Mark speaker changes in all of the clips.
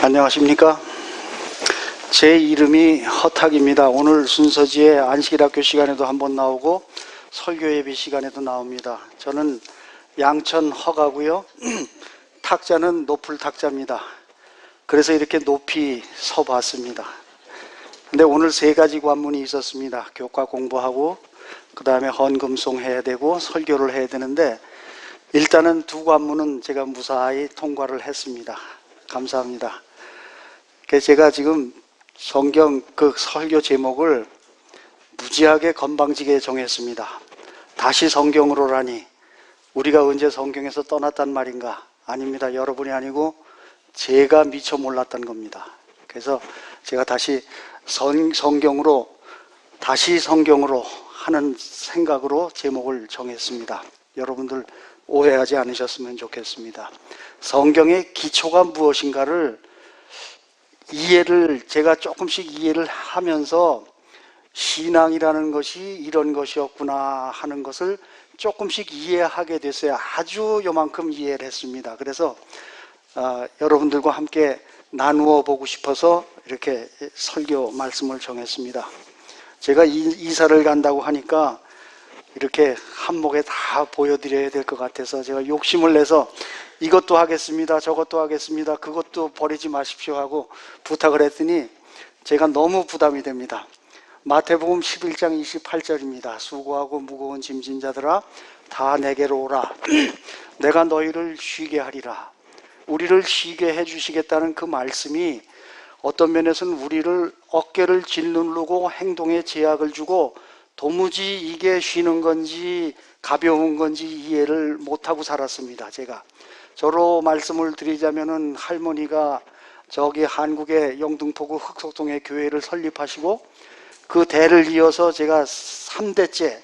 Speaker 1: 안녕하십니까. 제 이름이 허탁입니다. 오늘 순서지에 안식일학교 시간에도 한번 나오고 설교 예배 시간에도 나옵니다. 저는 양천 허가고요. 탁자는 높을 탁자입니다. 그래서 이렇게 높이 서봤습니다. 근데 오늘 세 가지 관문이 있었습니다. 교과 공부하고 그 다음에 헌금송 해야 되고 설교를 해야 되는데 일단은 두 관문은 제가 무사히 통과를 했습니다. 감사합니다. 그래서 제가 지금 성경 그 설교 제목을 무지하게 건방지게 정했습니다. 다시 성경으로라니, 우리가 언제 성경에서 떠났단 말인가? 아닙니다. 여러분이 아니고 제가 미처 몰랐던 겁니다. 그래서 제가 다시 성경으로 하는 생각으로 제목을 정했습니다. 여러분들 오해하지 않으셨으면 좋겠습니다. 성경의 기초가 무엇인가를 제가 조금씩 이해를 하면서 신앙이라는 것이 이런 것이었구나 하는 것을 조금씩 이해하게 됐어요. 아주 요만큼 이해를 했습니다. 그래서 여러분들과 함께 나누어 보고 싶어서 이렇게 설교 말씀을 정했습니다. 제가 이사를 간다고 하니까 이렇게 한목에 다 보여드려야 될 것 같아서 제가 욕심을 내서 이것도 하겠습니다, 저것도 하겠습니다, 그것도 버리지 마십시오 하고 부탁을 했더니 제가 너무 부담이 됩니다. 마태복음 11장 28절입니다. 수고하고 무거운 짐진 자들아 다 내게로 오라. 내가 너희를 쉬게 하리라. 우리를 쉬게 해주시겠다는 그 말씀이 어떤 면에서는 우리를 어깨를 짓누르고 행동에 제약을 주고 도무지 이게 쉬는 건지 가벼운 건지 이해를 못하고 살았습니다. 제가 저로 말씀을 드리자면은 할머니가 저기 한국의 영등포구 흑석동에 교회를 설립하시고 그 대를 이어서 제가 3대째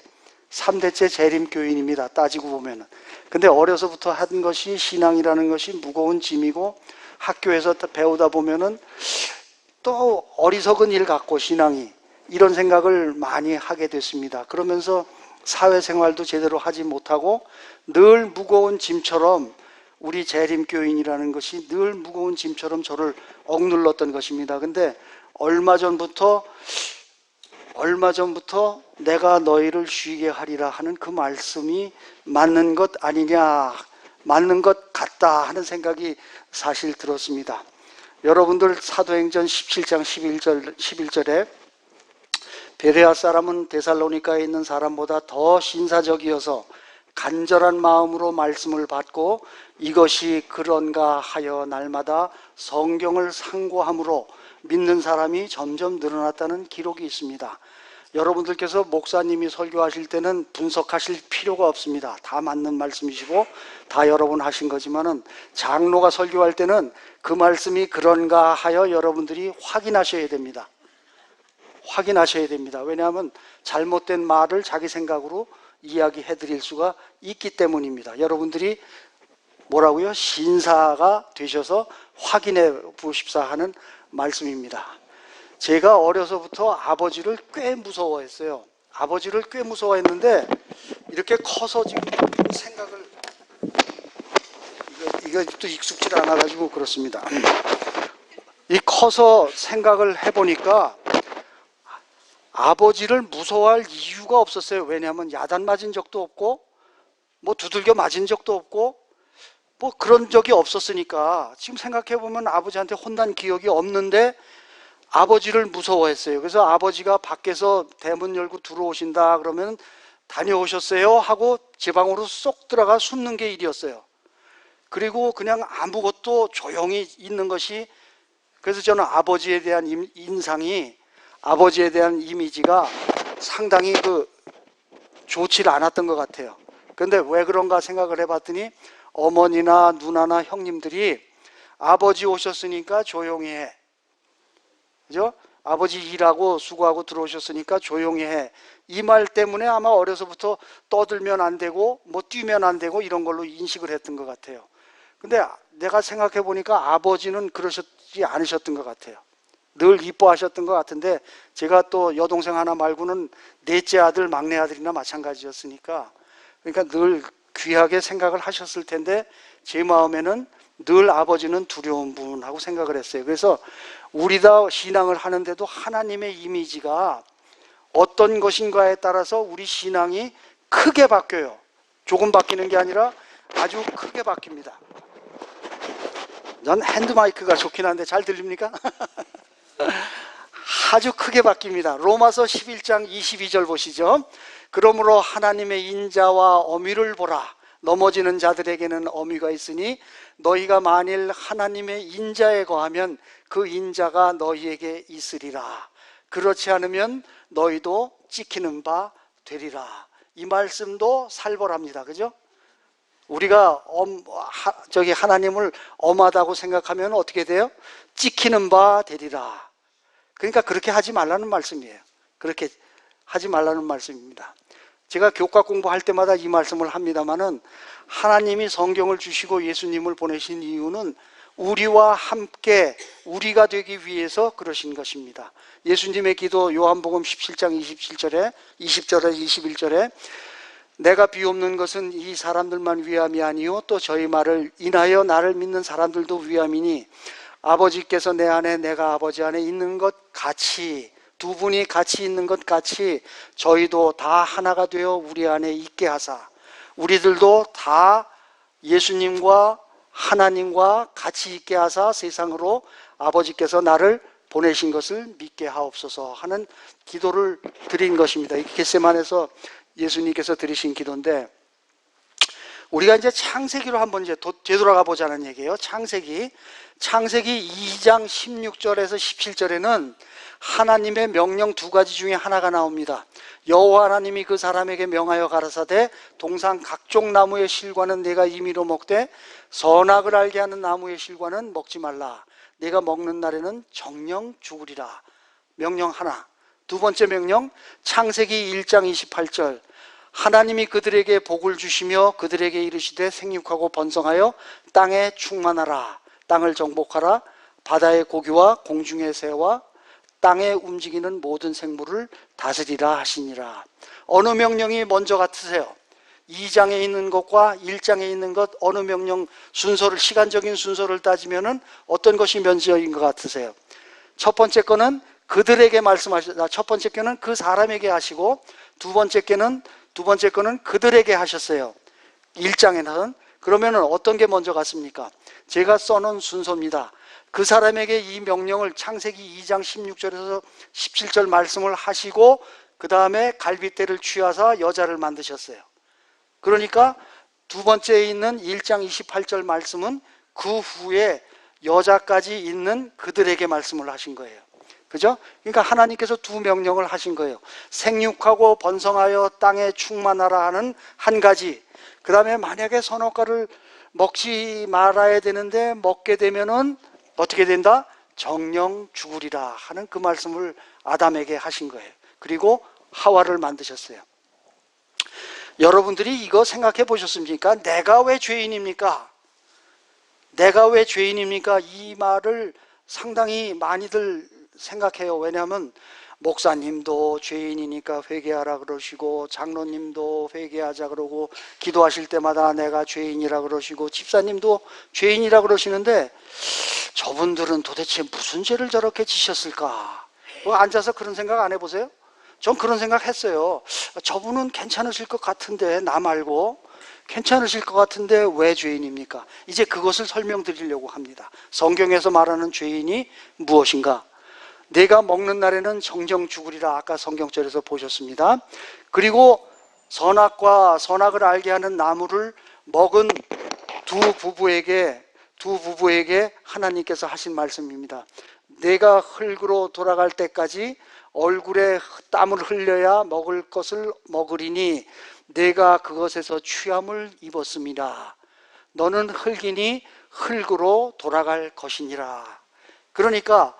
Speaker 1: 재림교인입니다. 따지고 보면은. 근데 어려서부터 한 것이 신앙이라는 것이 무거운 짐이고 학교에서 배우다 보면은 또 어리석은 일 같고 신앙이 이런 생각을 많이 하게 됐습니다. 그러면서 사회생활도 제대로 하지 못하고 늘 무거운 짐처럼 우리 재림교인이라는 것이 늘 무거운 짐처럼 저를 억눌렀던 것입니다. 근데 얼마 전부터 내가 너희를 쉬게 하리라 하는 그 말씀이 맞는 것 아니냐, 맞는 것 같다 하는 생각이 사실 들었습니다. 여러분들 사도행전 17장 11절에 베레아 사람은 데살로니가에 있는 사람보다 더 신사적이어서 간절한 마음으로 말씀을 받고 이것이 그런가 하여 날마다 성경을 상고함으로 믿는 사람이 점점 늘어났다는 기록이 있습니다. 여러분들께서 목사님이 설교하실 때는 분석하실 필요가 없습니다. 다 맞는 말씀이시고 다 여러분 하신 거지만은 장로가 설교할 때는 그 말씀이 그런가 하여 여러분들이 확인하셔야 됩니다. 왜냐하면 잘못된 말을 자기 생각으로 이야기해 드릴 수가 있기 때문입니다. 여러분들이 뭐라고요? 신사가 되셔서 확인해 보십사 하는 말씀입니다. 제가 어려서부터 아버지를 꽤 무서워했어요. 아버지를 꽤 무서워했는데 이렇게 커서 지금 생각을 이거 또 익숙지 않아가지고 그렇습니다. 이 커서 생각을 해보니까 아버지를 무서워할 이유가 없었어요. 왜냐하면 야단 맞은 적도 없고 뭐 두들겨 맞은 적도 없고 뭐 그런 적이 없었으니까 지금 생각해보면 아버지한테 혼난 기억이 없는데 아버지를 무서워했어요. 그래서 아버지가 밖에서 대문 열고 들어오신다 그러면 다녀오셨어요 하고 제 방으로 쏙 들어가 숨는 게 일이었어요. 그리고 그냥 아무것도 조용히 있는 것이, 그래서 저는 아버지에 대한 아버지에 대한 이미지가 상당히 좋지 않았던 것 같아요. 그런데 왜 그런가 생각을 해봤더니 어머니나 누나나 형님들이 아버지 오셨으니까 조용히 해, 그죠? 아버지 일하고 수고하고 들어오셨으니까 조용히 해, 이 말 때문에 아마 어려서부터 떠들면 안 되고 뭐 뛰면 안 되고 이런 걸로 인식을 했던 것 같아요. 근데 내가 생각해 보니까 아버지는 그러셨지 않으셨던 것 같아요. 늘 이뻐하셨던 것 같은데 제가 또 여동생 하나 말고는 넷째 아들 막내 아들이나 마찬가지였으니까 그러니까 늘 귀하게 생각을 하셨을 텐데 제 마음에는 늘 아버지는 두려운 분하고 생각을 했어요. 그래서 우리 다 신앙을 하는데도 하나님의 이미지가 어떤 것인가에 따라서 우리 신앙이 크게 바뀌어요. 조금 바뀌는 게 아니라 아주 크게 바뀝니다. 전 핸드마이크가 좋긴 한데 잘 들립니까? 아주 크게 바뀝니다. 로마서 11장 22절 보시죠. 그러므로 하나님의 인자와 어미를 보라. 넘어지는 자들에게는 어미가 있으니 너희가 만일 하나님의 인자에 거하면 그 인자가 너희에게 있으리라. 그렇지 않으면 너희도 찍히는 바 되리라. 이 말씀도 살벌합니다. 그죠? 우리가 하나님을 엄하다고 생각하면 어떻게 돼요? 찍히는 바 되리라. 그러니까 그렇게 하지 말라는 말씀이에요. 그렇게 하지 말라는 말씀입니다. 제가 교과 공부할 때마다 이 말씀을 합니다마는 하나님이 성경을 주시고 예수님을 보내신 이유는 우리와 함께 우리가 되기 위해서 그러신 것입니다. 예수님의 기도 요한복음 17장 27절에 20절에 21절에 내가 비옵는 것은 이 사람들만 위함이 아니요 또 저희 말을 인하여 나를 믿는 사람들도 위함이니 아버지께서 내 안에 내가 아버지 안에 있는 것 같이 두 분이 같이 있는 것 같이 저희도 다 하나가 되어 우리 안에 있게 하사 우리들도 다 예수님과 하나님과 같이 있게 하사 세상으로 아버지께서 나를 보내신 것을 믿게 하옵소서 하는 기도를 드린 것입니다. 이 겟세마네에서 예수님께서 드리신 기도인데 우리가 이제 창세기로 한번 이제 되돌아가 보자는 얘기예요. 창세기 2장 16절에서 17절에는 하나님의 명령 두 가지 중에 하나가 나옵니다. 여호와 하나님이 그 사람에게 명하여 가라사대 동산 각종 나무의 실과는 내가 임의로 먹되 선악을 알게 하는 나무의 실과는 먹지 말라. 내가 먹는 날에는 정령 죽으리라. 명령 하나. 두 번째 명령 창세기 1장 28절 하나님이 그들에게 복을 주시며 그들에게 이르시되 생육하고 번성하여 땅에 충만하라. 땅을 정복하라. 바다의 고기와 공중의 새와 땅에 움직이는 모든 생물을 다스리라 하시니라. 어느 명령이 먼저 같으세요? 2장에 있는 것과 1장에 있는 것 어느 명령 순서를 시간적인 순서를 따지면은 어떤 것이 먼저인 것 같으세요? 첫 번째 거는 그들에게 말씀하셨다. 첫 번째 거는 그 사람에게 하시고 두 번째 거는 그들에게 하셨어요. 1장에는 그러면은 어떤 게 먼저 갔습니까? 제가 써놓은 순서입니다. 그 사람에게 이 명령을 창세기 2장 16절에서 17절 말씀을 하시고 그 다음에 갈빗대를 취하사 여자를 만드셨어요. 그러니까 두 번째에 있는 1장 28절 말씀은 그 후에 여자까지 있는 그들에게 말씀을 하신 거예요. 그죠? 그러니까 하나님께서 두 명령을 하신 거예요. 생육하고 번성하여 땅에 충만하라 하는 한 가지. 그 다음에 만약에 선악과를 먹지 말아야 되는데 먹게 되면은 어떻게 된다? 정령 죽으리라 하는 그 말씀을 아담에게 하신 거예요. 그리고 하와를 만드셨어요. 여러분들이 이거 생각해 보셨습니까? 내가 왜 죄인입니까? 내가 왜 죄인입니까? 이 말을 상당히 많이들 생각해요. 왜냐하면 목사님도 죄인이니까 회개하라 그러시고 장로님도 회개하자 그러고 기도하실 때마다 내가 죄인이라 그러시고 집사님도 죄인이라 그러시는데 저분들은 도대체 무슨 죄를 저렇게 지셨을까? 앉아서 그런 생각 안 해보세요? 전 그런 생각 했어요. 저분은 괜찮으실 것 같은데 나 말고 괜찮으실 것 같은데 왜 죄인입니까? 이제 그것을 설명드리려고 합니다. 성경에서 말하는 죄인이 무엇인가? 내가 먹는 날에는 정령 죽으리라. 아까 성경절에서 보셨습니다. 그리고 선악을 알게 하는 나무를 먹은 두 부부에게 하나님께서 하신 말씀입니다. 내가 흙으로 돌아갈 때까지 얼굴에 땀을 흘려야 먹을 것을 먹으리니 내가 그것에서 취함을 입었습니다. 너는 흙이니 흙으로 돌아갈 것이니라. 그러니까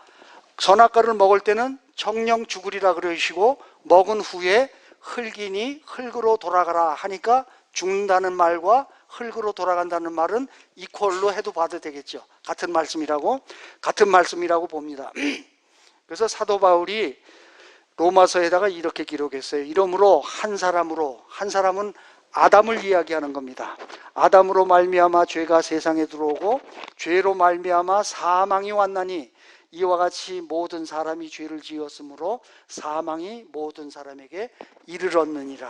Speaker 1: 선악과를 먹을 때는 정령 죽으리라 그러시고 먹은 후에 흙이니 흙으로 돌아가라 하니까 죽는다는 말과 흙으로 돌아간다는 말은 이퀄로 해도 봐도 되겠죠. 같은 말씀이라고 봅니다. 그래서 사도 바울이 로마서에다가 이렇게 기록했어요. 이러므로 한 사람은 아담을 이야기하는 겁니다. 아담으로 말미암아 죄가 세상에 들어오고 죄로 말미암아 사망이 왔나니 이와 같이 모든 사람이 죄를 지었으므로 사망이 모든 사람에게 이르렀느니라.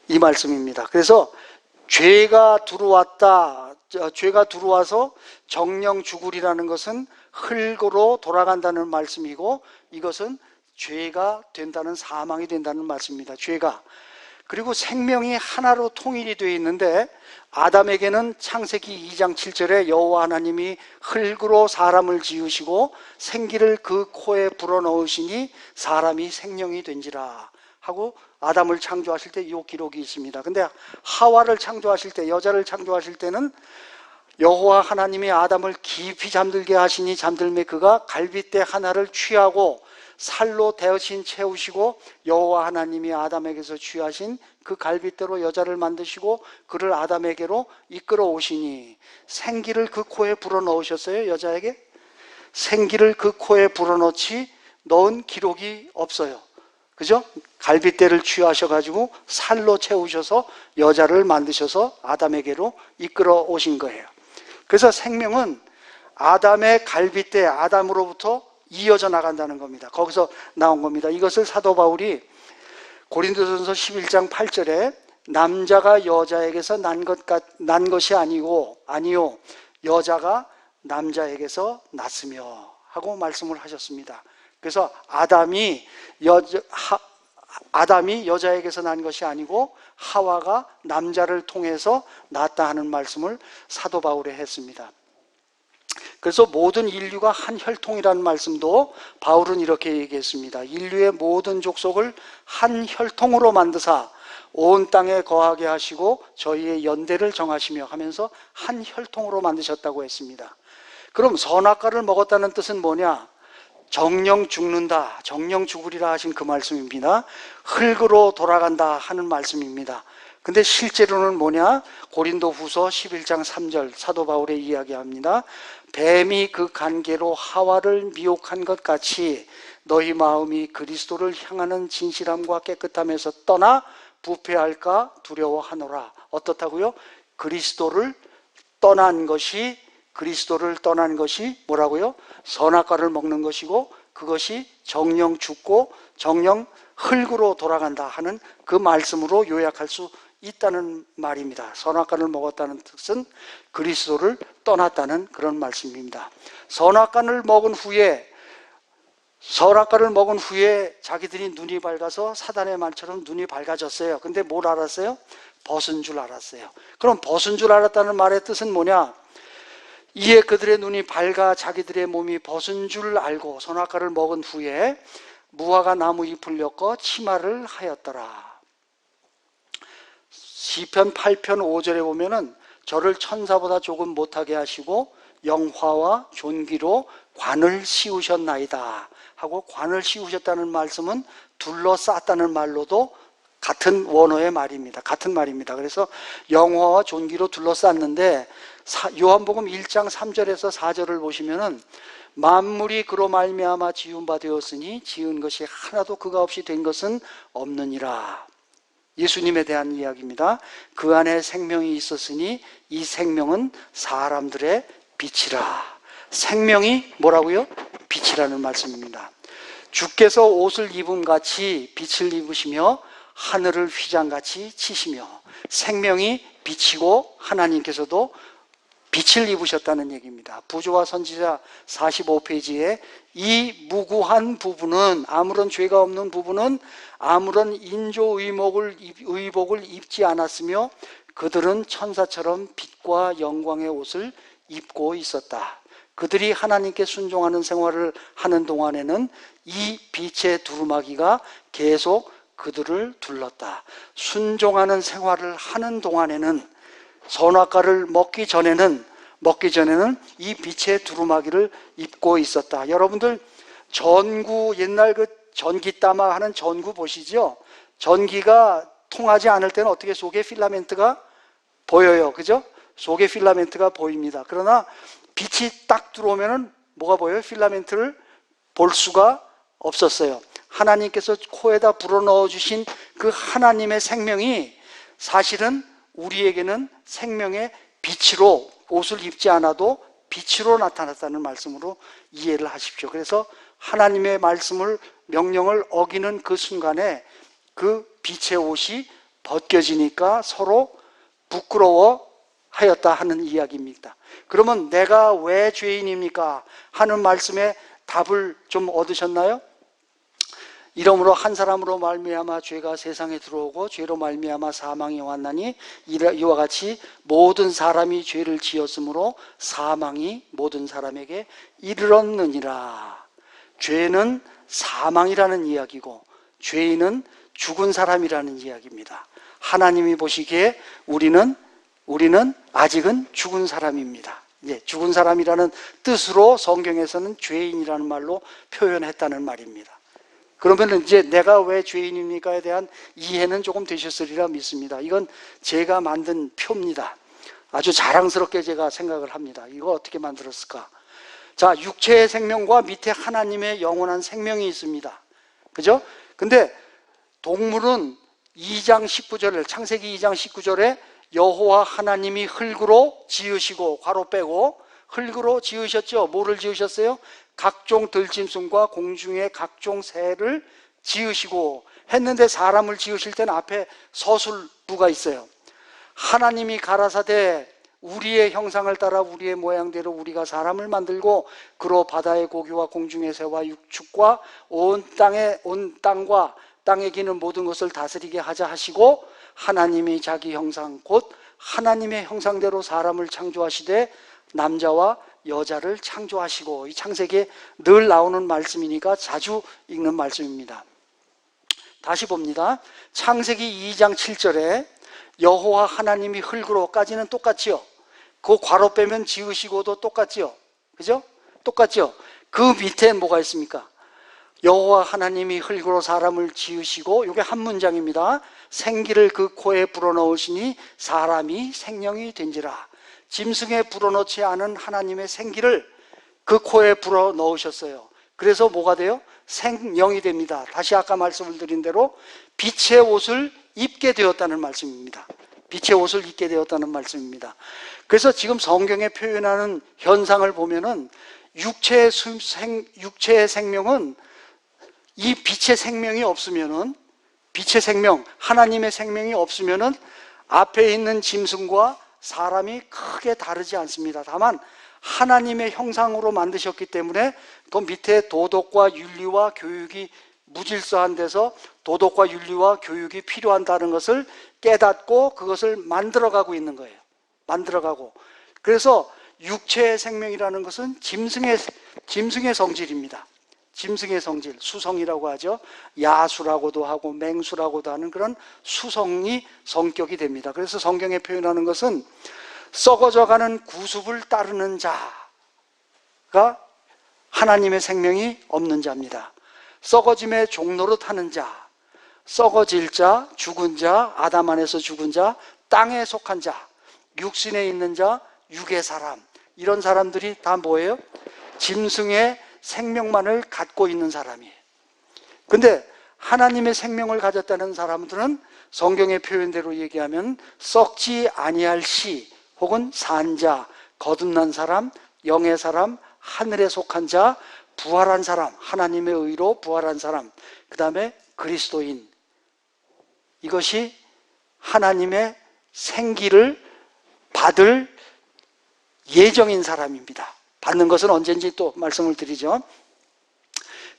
Speaker 1: 이 말씀입니다. 그래서 죄가 들어와서 정령 죽으리라는 것은 흙으로 돌아간다는 말씀이고, 이것은 죄가 된다는, 사망이 된다는 말씀입니다. 죄가. 그리고 생명이 하나로 통일이 되어 있는데, 아담에게는 창세기 2장 7절에 여호와 하나님이 흙으로 사람을 지으시고 생기를 그 코에 불어넣으시니 사람이 생명이 된지라 하고 아담을 창조하실 때 이 기록이 있습니다. 근데 하와를 창조하실 때, 여자를 창조하실 때는 여호와 하나님이 아담을 깊이 잠들게 하시니 잠들매 그가 갈빗대 하나를 취하고 살로 대신 채우시고, 여호와 하나님이 아담에게서 취하신 그 갈빗대로 여자를 만드시고 그를 아담에게로 이끌어 오시니 생기를 그 코에 불어넣으셨어요. 여자에게 생기를 그 코에 넣은 기록이 없어요. 그죠? 갈빗대를 취하셔가지고 살로 채우셔서 여자를 만드셔서 아담에게로 이끌어 오신 거예요. 그래서 생명은 아담의 갈빗대, 아담으로부터 이어져 나간다는 겁니다. 거기서 나온 겁니다. 이것을 사도 바울이 고린도전서 11장 8절에 남자가 여자에게서 난 것이 아니요 여자가 남자에게서 났으며 하고 말씀을 하셨습니다. 그래서 아담이 여자에게서 난 것이 아니고 하와가 남자를 통해서 났다 하는 말씀을 사도 바울이 했습니다. 그래서 모든 인류가 한 혈통이라는 말씀도 바울은 이렇게 얘기했습니다. 인류의 모든 족속을 한 혈통으로 만드사 온 땅에 거하게 하시고 저희의 연대를 정하시며 하면서 한 혈통으로 만드셨다고 했습니다. 그럼 선악과를 먹었다는 뜻은 뭐냐? 정령 죽는다, 정령 죽으리라 하신 그 말씀입니다. 흙으로 돌아간다 하는 말씀입니다. 근데 실제로는 뭐냐? 고린도 후서 11장 3절 사도 바울의 이야기합니다. 뱀이 그 관계로 하와를 미혹한 것 같이 너희 마음이 그리스도를 향하는 진실함과 깨끗함에서 떠나 부패할까 두려워하노라. 어떻다고요? 그리스도를 떠난 것이 뭐라고요? 선악과를 먹는 것이고, 그것이 정령 죽고 정령 흙으로 돌아간다 하는 그 말씀으로 요약할 수 있다는 말입니다. 선악과를 먹었다는 뜻은 그리스도를 떠났다는 그런 말씀입니다. 선악과를 먹은 후에 자기들이 눈이 밝아서 사단의 말처럼 눈이 밝아졌어요. 근데 뭘 알았어요? 벗은 줄 알았어요. 그럼 벗은 줄 알았다는 말의 뜻은 뭐냐? 이에 그들의 눈이 밝아 자기들의 몸이 벗은 줄 알고 선악과를 먹은 후에 무화과 나무 잎을 엮어 치마를 하였더라. 시편 8편 5절에 보면은 저를 천사보다 조금 못하게 하시고 영화와 존귀로 관을 씌우셨나이다 하고, 관을 씌우셨다는 말씀은 둘러쌌다는 말로도 같은 원어의 말입니다. 같은 말입니다. 그래서 영화와 존귀로 둘러쌌는데, 요한복음 1장 3절에서 4절을 보시면은 만물이 그로 말미암아 지은 바 되었으니 지은 것이 하나도 그가 없이 된 것은 없느니라. 예수님에 대한 이야기입니다. 그 안에 생명이 있었으니 이 생명은 사람들의 빛이라. 생명이 뭐라고요? 빛이라는 말씀입니다. 주께서 옷을 입음 같이 빛을 입으시며 하늘을 휘장같이 치시며, 생명이 빛이고 하나님께서도 빛을 입으셨다는 얘기입니다. 부조와 선지자 45페이지에 이 무구한 부분은, 아무런 죄가 없는 부분은 아무런 인조 의복을 입지 않았으며 그들은 천사처럼 빛과 영광의 옷을 입고 있었다. 그들이 하나님께 순종하는 생활을 하는 동안에는 이 빛의 두루마기가 계속 그들을 둘렀다. 순종하는 생활을 하는 동안에는, 선악과를 먹기 전에는 이 빛의 두루마기를 입고 있었다. 여러분들 전구, 옛날 그 전기따마 하는 전구 보시죠? 전기가 통하지 않을 때는 어떻게 속에 필라멘트가 보여요. 그죠? 속에 필라멘트가 보입니다. 그러나 빛이 딱 들어오면은 뭐가 보여요? 필라멘트를 볼 수가 없었어요. 하나님께서 코에다 불어넣어 주신 그 하나님의 생명이 사실은 우리에게는 생명의 빛으로, 옷을 입지 않아도 빛으로 나타났다는 말씀으로 이해를 하십시오. 그래서 하나님의 말씀을, 명령을 어기는 그 순간에 그 빛의 옷이 벗겨지니까 서로 부끄러워 하였다 하는 이야기입니다. 그러면 내가 왜 죄인입니까? 하는 말씀에 답을 좀 얻으셨나요? 이러므로 한 사람으로 말미암아 죄가 세상에 들어오고 죄로 말미암아 사망이 왔나니 이와 같이 모든 사람이 죄를 지었으므로 사망이 모든 사람에게 이르렀느니라. 죄는 사망이라는 이야기고 죄인은 죽은 사람이라는 이야기입니다. 하나님이 보시기에 우리는 아직은 죽은 사람입니다. 죽은 사람이라는 뜻으로 성경에서는 죄인이라는 말로 표현했다는 말입니다. 그러면 이제 내가 왜 죄인입니까에 대한 이해는 조금 되셨으리라 믿습니다. 이건 제가 만든 표입니다. 아주 자랑스럽게 제가 생각을 합니다. 이거 어떻게 만들었을까? 자, 육체의 생명과 밑에 하나님의 영원한 생명이 있습니다. 그죠? 근데 동물은 2장 19절을, 창세기 2장 19절에 여호와 하나님이 흙으로 지으시고, 괄호 빼고 흙으로 지으셨죠. 뭐를 지으셨어요? 각종 들짐승과 공중의 각종 새를 지으시고 했는데, 사람을 지으실 때는 앞에 서술부가 있어요. 하나님이 가라사대 우리의 형상을 따라 우리의 모양대로 우리가 사람을 만들고 그로 바다의 고기와 공중의 새와 육축과 온 땅과 땅에 기는 모든 것을 다스리게 하자 하시고, 하나님이 자기 형상 곧 하나님의 형상대로 사람을 창조하시되 남자와 여자를 창조하시고. 이 창세기에 늘 나오는 말씀이니까 자주 읽는 말씀입니다. 다시 봅니다. 창세기 2장 7절에 여호와 하나님이 흙으로까지는 똑같지요. 그 괄호 빼면 지으시고도 똑같지요. 그죠? 똑같죠? 그 밑에 뭐가 있습니까? 여호와 하나님이 흙으로 사람을 지으시고, 이게 한 문장입니다. 생기를 그 코에 불어넣으시니 사람이 생명이 된지라. 짐승에 불어넣지 않은 하나님의 생기를 그 코에 불어넣으셨어요. 그래서 뭐가 돼요? 생명이 됩니다. 다시 아까 말씀을 드린 대로 빛의 옷을 입게 되었다는 말씀입니다. 빛의 옷을 입게 되었다는 말씀입니다. 그래서 지금 성경에 표현하는 현상을 보면은 육체의 생명은, 이 빛의 생명이 없으면은, 빛의 생명, 하나님의 생명이 없으면은 앞에 있는 짐승과 사람이 크게 다르지 않습니다. 다만 하나님의 형상으로 만드셨기 때문에 그 밑에 도덕과 윤리와 교육이 무질서한 데서 도덕과 윤리와 교육이 필요한다는 것을 깨닫고 그것을 만들어가고 있는 거예요. 만들어가고. 그래서 육체의 생명이라는 것은 짐승의 성질입니다. 짐승의 성질, 수성이라고 하죠. 야수라고도 하고 맹수라고도 하는 그런 수성이 성격이 됩니다. 그래서 성경에 표현하는 것은 썩어져가는 구습을 따르는 자가 하나님의 생명이 없는 자입니다. 썩어짐의 종노릇 하는 자, 썩어질 자, 죽은 자, 아담 안에서 죽은 자, 땅에 속한 자, 육신에 있는 자, 육의 사람, 이런 사람들이 다 뭐예요? 짐승의 생명만을 갖고 있는 사람이에요. 근데 하나님의 생명을 가졌다는 사람들은 성경의 표현대로 얘기하면 썩지 아니할 시, 혹은 산자, 거듭난 사람, 영의 사람, 하늘에 속한 자, 부활한 사람, 하나님의 의로 부활한 사람, 그 다음에 그리스도인. 이것이 하나님의 생기를 받을 예정인 사람입니다. 받는 것은 언젠지 또 말씀을 드리죠.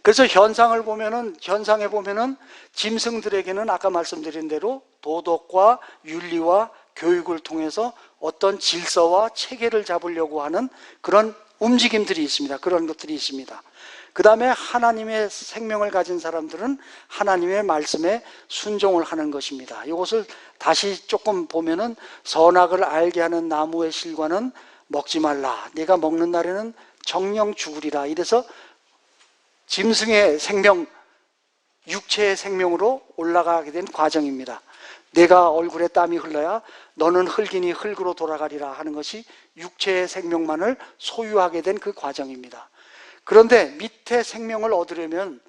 Speaker 1: 그래서 현상에 보면은 짐승들에게는 아까 말씀드린 대로 도덕과 윤리와 교육을 통해서 어떤 질서와 체계를 잡으려고 하는 그런 움직임들이 있습니다. 그런 것들이 있습니다. 그 다음에 하나님의 생명을 가진 사람들은 하나님의 말씀에 순종을 하는 것입니다. 이것을 다시 조금 보면은 선악을 알게 하는 나무의 실과는 먹지 말라. 네가 먹는 날에는 정령 죽으리라. 이래서 짐승의 생명, 육체의 생명으로 올라가게 된 과정입니다. 내가 얼굴에 땀이 흘러야 너는 흙이니 흙으로 돌아가리라 하는 것이 육체의 생명만을 소유하게 된 그 과정입니다. 그런데 밑에 생명을 얻으려면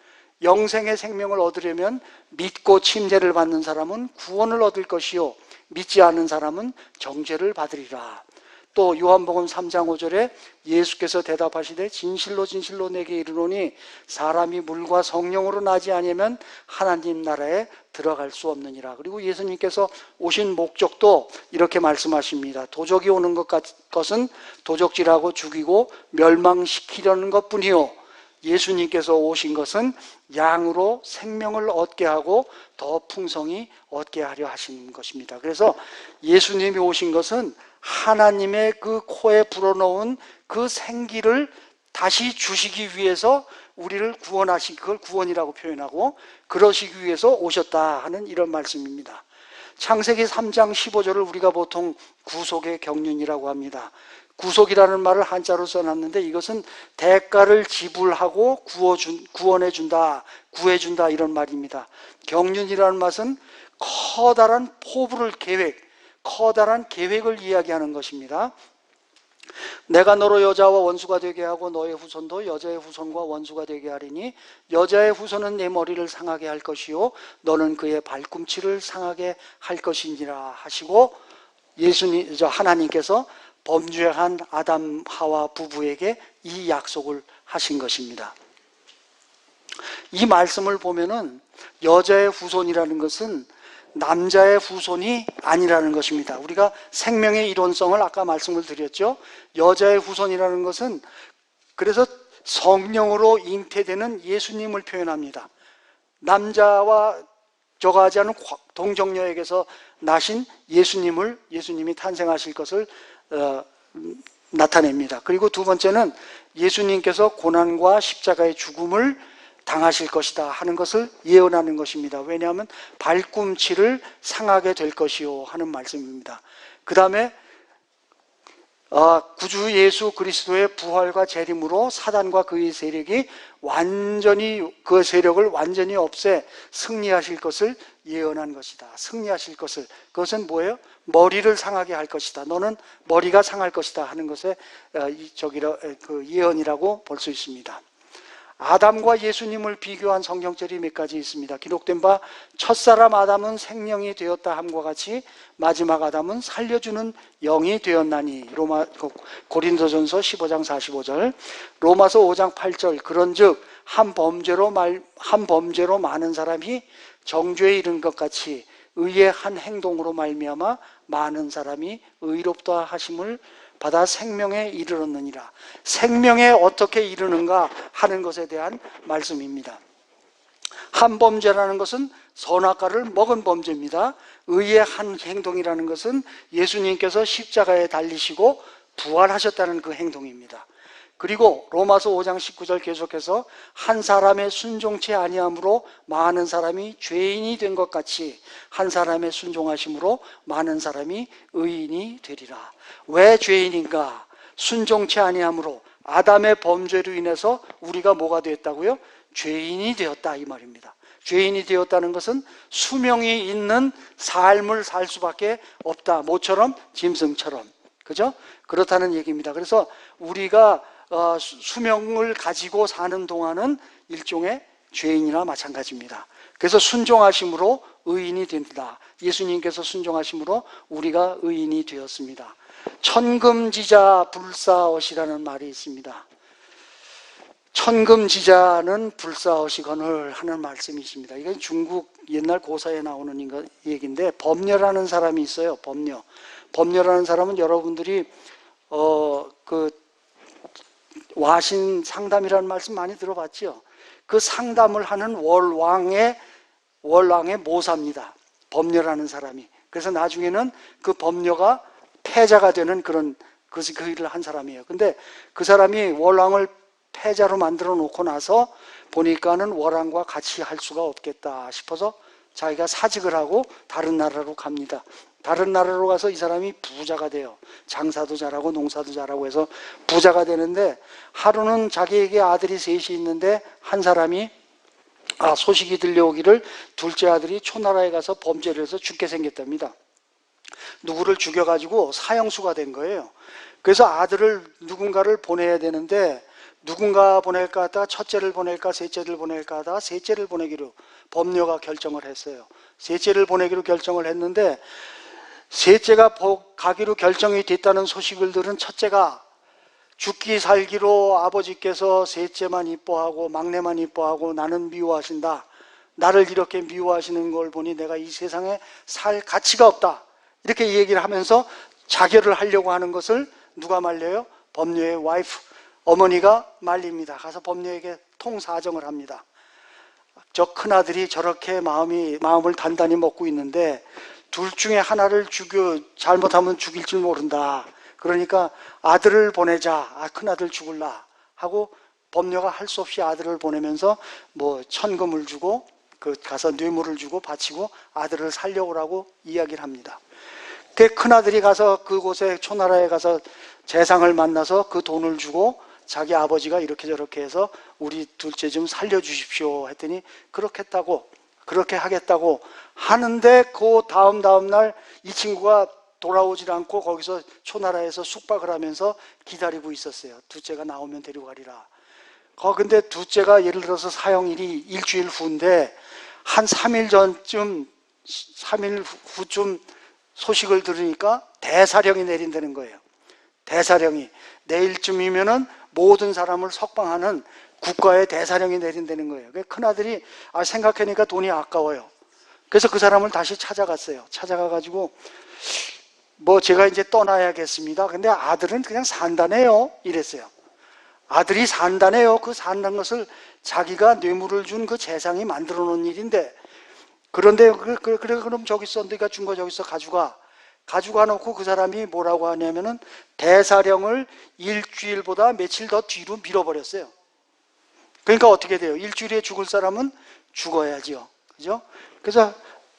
Speaker 1: 영생의 생명을 얻으려면 믿고 침례를 받는 사람은 구원을 얻을 것이요 믿지 않는 사람은 정죄를 받으리라. 또 요한복음 3장 5절에 예수께서 대답하시되 진실로 진실로 내게 이르노니 사람이 물과 성령으로 나지 아니하면 하나님 나라에 들어갈 수 없느니라. 그리고 예수님께서 오신 목적도 이렇게 말씀하십니다. 도적이 오는 것은 도적질하고 죽이고 멸망시키려는 것뿐이요 예수님께서 오신 것은 양으로 생명을 얻게 하고 더 풍성히 얻게 하려 하신 것입니다. 그래서 예수님이 오신 것은 하나님의 그 코에 불어넣은 그 생기를 다시 주시기 위해서 우리를 구원하시기, 그걸 구원이라고 표현하고 그러시기 위해서 오셨다 하는 이런 말씀입니다. 창세기 3장 15절을 우리가 보통 구속의 경륜이라고 합니다. 구속이라는 말을 한자로 써놨는데 이것은 대가를 지불하고 구원해준다, 구해준다 이런 말입니다. 경륜이라는 말은 커다란 포부를 커다란 계획을 이야기하는 것입니다. 내가 너로 여자와 원수가 되게 하고 너의 후손도 여자의 후손과 원수가 되게 하리니 여자의 후손은 내 머리를 상하게 할 것이요 너는 그의 발꿈치를 상하게 할 것이니라 하시고 하나님께서 범죄한 아담 하와 부부에게 이 약속을 하신 것입니다. 이 말씀을 보면은 여자의 후손이라는 것은 남자의 후손이 아니라는 것입니다. 우리가 생명의 이론성을 아까 말씀을 드렸죠. 여자의 후손이라는 것은 그래서 성령으로 잉태되는 예수님을 표현합니다. 남자와 저거하지 않은 동정녀에게서 나신 예수님이 탄생하실 것을 나타냅니다. 그리고 두 번째는 예수님께서 고난과 십자가의 죽음을 당하실 것이다 하는 것을 예언하는 것입니다. 왜냐하면 발꿈치를 상하게 될 것이요 하는 말씀입니다. 그 다음에 구주 예수 그리스도의 부활과 재림으로 사단과 그의 세력이 그 세력을 완전히 없애 승리하실 것을 예언한 것이다. 승리하실 것을, 그것은 뭐예요? 머리를 상하게 할 것이다. 너는 머리가 상할 것이다 하는 것의 그 예언이라고 볼 수 있습니다. 아담과 예수님을 비교한 성경절이 몇 가지 있습니다. 기록된 바 첫사람 아담은 생명이 되었다 함과 같이 마지막 아담은 살려주는 영이 되었나니. 고린도전서 15장 45절, 로마서 5장 8절. 그런즉 한 범죄로 많은 사람이 정죄에 이른 것 같이 의의 한 행동으로 말미암아 많은 사람이 의롭다 하심을 받아 생명에 이르렀느니라. 생명에 어떻게 이르는가 하는 것에 대한 말씀입니다. 한 범죄라는 것은 선악과를 먹은 범죄입니다. 의의 한 행동이라는 것은 예수님께서 십자가에 달리시고 부활하셨다는 그 행동입니다. 그리고 로마서 5장 19절 계속해서 한 사람의 순종치 아니함으로 많은 사람이 죄인이 된 것 같이 한 사람의 순종하심으로 많은 사람이 의인이 되리라. 왜 죄인인가? 순종치 아니함으로 아담의 범죄로 인해서 우리가 뭐가 되었다고요? 죄인이 되었다 이 말입니다. 죄인이 되었다는 것은 수명이 있는 삶을 살 수밖에 없다. 모처럼 짐승처럼. 그죠? 그렇다는 얘기입니다. 그래서 우리가 수명을 가지고 사는 동안은 일종의 죄인이나 마찬가지입니다. 그래서 순종하심으로 의인이 된다. 예수님께서 순종하심으로 우리가 의인이 되었습니다. 천금지자 불사엇이라는 말이 있습니다. 천금지자는 불사엇이거늘 하는 말씀이 있습니다. 이건 중국 옛날 고사에 나오는 얘기인데, 법녀라는 사람이 있어요. 법녀라는 사람은 여러분들이 와신 상담이라는 말씀 많이 들어봤죠? 그 상담을 하는 월왕의 모사입니다. 법녀라는 사람이. 그래서 나중에는 그 법녀가 패자가 되는 그 일을 한 사람이에요. 근데 그 사람이 월왕을 패자로 만들어 놓고 나서 보니까는 월왕과 같이 할 수가 없겠다 싶어서 자기가 사직을 하고 다른 나라로 갑니다. 다른 나라로 가서 이 사람이 부자가 돼요. 장사도 잘하고 농사도 잘하고 해서 부자가 되는데, 하루는 자기에게 아들이 셋이 있는데 한 사람이 소식이 들려오기를 둘째 아들이 초나라에 가서 범죄를 해서 죽게 생겼답니다. 누구를 죽여가지고 사형수가 된 거예요. 그래서 아들을 누군가를 보내야 되는데 누군가 보낼까 하다가 첫째를 보낼까 셋째를 보낼까 하다가 셋째를 보내기로 법녀가 결정을 했어요. 셋째를 보내기로 결정을 했는데 셋째가 가기로 결정이 됐다는 소식을 들은 첫째가 죽기 살기로 아버지께서 셋째만 이뻐하고 막내만 이뻐하고 나는 미워하신다. 나를 이렇게 미워하시는 걸 보니 내가 이 세상에 살 가치가 없다. 이렇게 얘기를 하면서 자결을 하려고 하는 것을 누가 말려요? 법녀의 와이프, 어머니가 말립니다. 가서 법녀에게 통사정을 합니다. 저 큰아들이 저렇게 마음을 단단히 먹고 있는데 둘 중에 하나를 잘못하면 죽일 줄 모른다. 그러니까 아들을 보내자. 큰아들 죽을라 하고 법녀가 할 수 없이 아들을 보내면서 뭐 천금을 주고 가서 뇌물을 주고 바치고 아들을 살려오라고 이야기를 합니다. 그 큰아들이 가서 그곳에 초나라에 가서 재상을 만나서 그 돈을 주고 자기 아버지가 이렇게 저렇게 해서 우리 둘째 좀 살려주십시오 했더니 그렇게 하겠다고 하는데 그 다음 날 이 친구가 돌아오질 않고 거기서 초나라에서 숙박을 하면서 기다리고 있었어요. 둘째가 나오면 데리고 가리라. 근데 둘째가 예를 들어서 사형일이 일주일 후인데 한 3일 후쯤 소식을 들으니까 대사령이 내린다는 거예요. 대사령이 내일쯤이면은 모든 사람을 석방하는 국가의 대사령이 내린다는 거예요. 큰아들이 생각하니까 돈이 아까워요. 그래서 그 사람을 다시 찾아갔어요. 찾아가가지고 뭐 제가 이제 떠나야겠습니다. 근데 아들은 그냥 산다네요. 이랬어요. 아들이 산다네요. 그 산다는 것을 자기가 뇌물을 준 그 재상이 만들어 놓은 일인데 그런데 그럼 저기 있어. 네가 준 거 저기 있어. 가져가 놓고 그 사람이 뭐라고 하냐면은 대사령을 일주일보다 며칠 더 뒤로 밀어버렸어요. 그러니까 어떻게 돼요? 일주일에 죽을 사람은 죽어야지요. 그죠? 그래서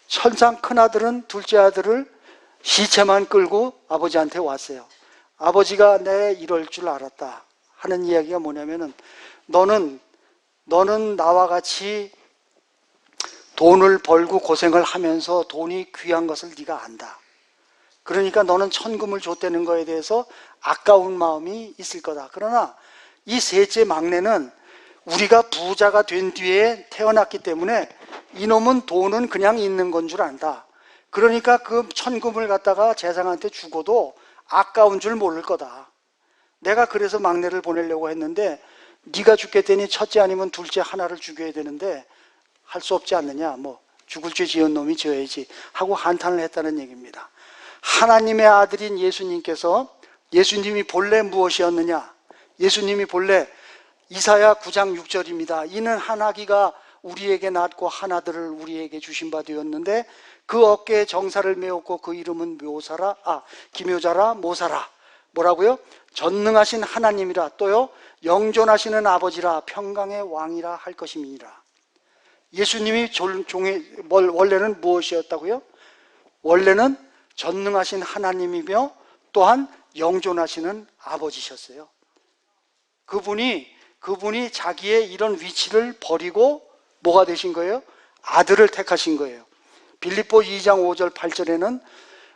Speaker 1: 천상 큰아들은 둘째 아들을 시체만 끌고 아버지한테 왔어요. 아버지가 내 이럴 줄 알았다 하는 이야기가 뭐냐면은 너는 나와 같이 돈을 벌고 고생을 하면서 돈이 귀한 것을 네가 안다. 그러니까 너는 천금을 줬다는 거에 대해서 아까운 마음이 있을 거다. 그러나 이 셋째 막내는 우리가 부자가 된 뒤에 태어났기 때문에 이놈은 돈은 그냥 있는 건 줄 안다. 그러니까 그 천금을 갖다가 재상한테 주고도 아까운 줄 모를 거다. 내가 그래서 막내를 보내려고 했는데 네가 죽겠다니 첫째 아니면 둘째 하나를 죽여야 되는데 할 수 없지 않느냐. 뭐 죽을 죄 지은 놈이 져야지 하고 한탄을 했다는 얘기입니다. 하나님의 아들인 예수님이 본래 무엇이었느냐? 예수님이 본래 이사야 9장 6절입니다. 이는 한 아기가 우리에게 낳고 한 아들을 우리에게 주신 바 되었는데 그 어깨에 정사를 메었고 그 이름은 기묘자라 모사라. 뭐라고요? 전능하신 하나님이라 또요 영존하시는 아버지라 평강의 왕이라 할 것임이니라. 예수님이 원래는 무엇이었다고요? 원래는 전능하신 하나님이며 또한 영존하시는 아버지셨어요. 그분이 자기의 이런 위치를 버리고 뭐가 되신 거예요? 아들을 택하신 거예요. 빌립보 2장 5절 8절에는